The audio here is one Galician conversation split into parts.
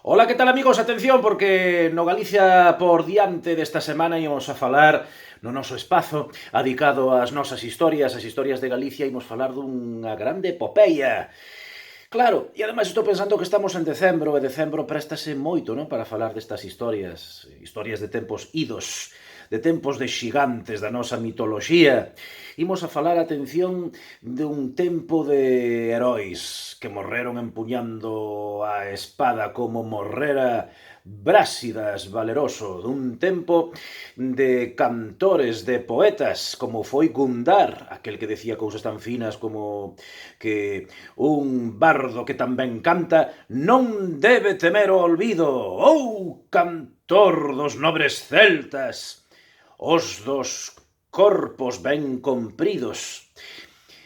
Ola, que tal, amigos? Atención, porque no Galicia por diante desta semana ímos a falar no noso espazo adicado ás nosas historias, as historias de Galicia, ímos falar dunha grande epopeia. Claro, e ademais estou pensando que estamos en decembro, e decembro préstase moito, non, para falar destas historias, historias de tempos idos, de tempos de xigantes da nosa mitoloxía. Imos a falar, atención, dun tempo de heróis que morreron empuñando a espada como morrera Brásidas Valeroso, dun tempo de cantores, de poetas, como foi Gundar, aquel que decía cousas tan finas como que un bardo que tamén canta non debe temer o olvido, ou cantor dos nobres celtas, os dos corpos ben compridos.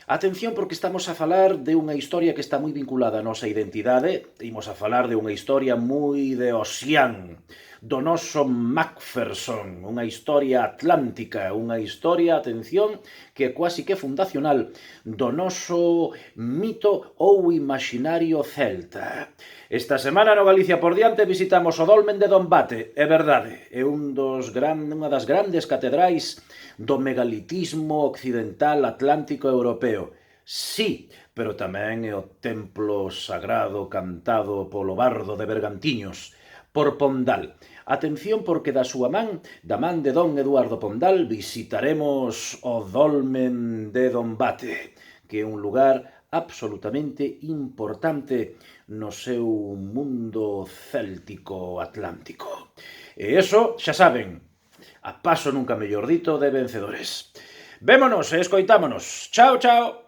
Atención, porque estamos a falar de unha historia que está moi vinculada á nosa identidade. Imos a falar de unha historia moi de Ossian, do noso Macpherson, unha historia atlántica, unha historia, atención, que é quasi que fundacional do noso mito ou imaginario celta. Esta semana no Galicia por diante visitamos o Dolmen de Dombate, é verdade, é unha das grandes catedrais do megalitismo occidental atlántico europeo. Sí, pero tamén é o templo sagrado cantado polo bardo de Bergantiños, por Pondal. Atención, porque da súa man, da man de don Eduardo Pondal, visitaremos o Dolmen de Dombate, que é un lugar absolutamente importante no seu mundo céltico atlántico. E iso, xa saben, a paso nunca mellor dito de vencedores. Vémonos e escoitámonos. Chao, chao.